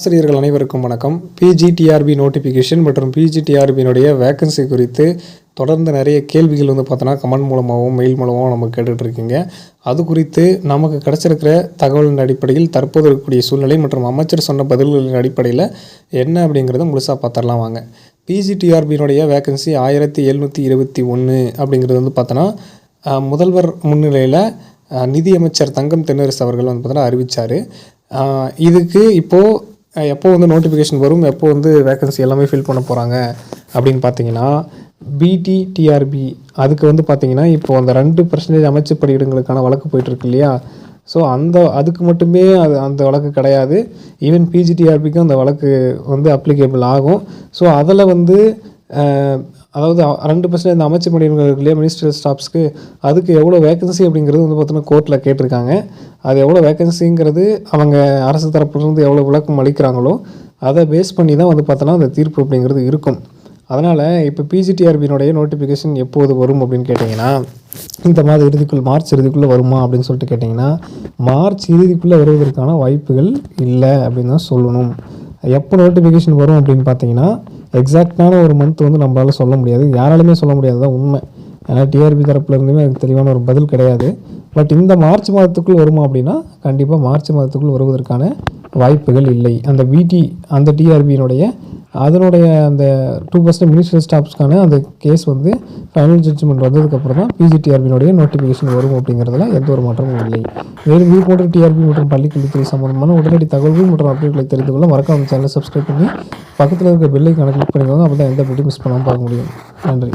ஆசிரியர்கள் அனைவருக்கும் வணக்கம். பிஜிடிஆர்பி நோட்டிஃபிகேஷன் மற்றும் பிஜிடிஆர்பியினுடைய வேக்கன்சி குறித்து தொடர்ந்து நிறைய கேள்விகள் பார்த்தோன்னா கமெண்ட் மூலமாகவும் மெயில் மூலமாகவும் நம்ம கேட்டுட்ருக்கீங்க. அது குறித்து நமக்கு கிடச்சிருக்கிற தகவலின் அடிப்படையில் தற்போது இருக்கக்கூடிய சூழ்நிலை மற்றும் அமைச்சர் சொன்ன பதில்களின் அடிப்படையில் என்ன அப்படிங்கிறத முழுசாக பார்த்துடலாம் வாங்க. பிஜிடிஆர்பியினுடைய வேக்கன்சி 1721 அப்படிங்கிறது பார்த்தோன்னா முதல்வர் முன்னிலையில் நிதியமைச்சர் தங்கம் தென்னரசு அவர்கள் பார்த்தோன்னா அறிவித்தார். இதுக்கு இப்போது எப்போ நோட்டிஃபிகேஷன் வரும், எப்போ வேக்கன்சி எல்லாமே ஃபில் பண்ண போகிறாங்க அப்படின்னு பார்த்தீங்கன்னா பிடிடிஆர்பி அதுக்கு பார்த்தீங்கன்னா இப்போ அந்த 2% அமைச்சு பணியிடங்களுக்கான வழக்கு போயிட்டுருக்கு இல்லையா. ஸோ அதுக்கு மட்டுமே அந்த வழக்கு கிடையாது. ஈவன் பிஜிடிஆர்பிக்கும் அந்த வழக்கு அப்ளிகேபிள் ஆகும். ஸோ அதில் அதாவது 2% இந்த அமைச்சு பணியிடங்கள் இருக்கு இல்லையா, மினிஸ்ட்ரியல் ஸ்டாஃப்ஸ்க்கு அதுக்கு எவ்வளோ வேக்கன்சி அப்படிங்கிறது பார்த்தீங்கன்னா கோர்ட்டில் கேட்டிருக்காங்க. அது எவ்வளோ வேக்கன்சிங்கிறது அவங்க அரசு தரப்புலேருந்து எவ்வளோ விளக்கம் அளிக்கிறாங்களோ அதை பேஸ் பண்ணி தான் பார்த்தோன்னா அந்த தீர்ப்பு அப்படிங்கிறது இருக்கும். அதனால் இப்போ பிஜிடிஆர்பியினுடைய நோட்டிஃபிகேஷன் எப்போது வரும் அப்படின்னு கேட்டிங்கன்னா இந்த மாத இறுதிக்குள் மார்ச் இறுதிக்குள்ளே வருமா அப்படின்னு சொல்லிட்டு கேட்டிங்கன்னா மார்ச் இறுதிக்குள்ளே வருவதற்கான வாய்ப்புகள் இல்லை அப்படின்னு தான் சொல்லணும். எப்போ நோட்டிஃபிகேஷன் வரும் அப்படின்னு பார்த்தீங்கன்னா எக்ஸாக்டான ஒரு மந்த் நம்மளால் சொல்ல முடியாது, யாராலுமே சொல்ல முடியாது தான் உண்மை. ஏன்னா டிஆர்பி தரப்புலேருந்துமே அதுக்கு தெளிவான ஒரு பதில் கிடையாது. பட் இந்த மார்ச் மாதத்துக்குள் வருமா அப்படின்னா கண்டிப்பாக மார்ச் மாதத்துக்குள் வருவதற்கான வாய்ப்புகள் இல்லை. அந்த டிஆர்பியினுடைய அதனுடைய அந்த 2% மினிஸ்ட்ரியல் ஸ்டாஃப்ஸ்க்கான அந்த கேஸ் ஃபைனல் ஜட்ஜ்மெண்ட் வந்ததுக்கப்புறம் தான் பிஜிடிஆர்பியினுடைய நோட்டிஃபிகேஷன் வரும் அப்படிங்கிறதுல எந்த ஒரு மாற்றமும் இல்லை. மேலும் இது போன்ற டிஆர்பி மற்றும் பள்ளிக்கல்வித்துறை சம்பந்தமான உடனடி தகவல்கள் மற்றும் அப்டேட்களை தெரிந்து கொள்ள மறக்காம சேனலை சப்ஸ்கிரைப் பண்ணி பக்கத்தில் இருக்க பெல் ஐகானை கிளிக் பண்ணிக்கோங்க. அப்போ தான் எந்த அப்டேட்டும் மிஸ் பண்ணாமல் பார்க்க முடியும். நன்றி.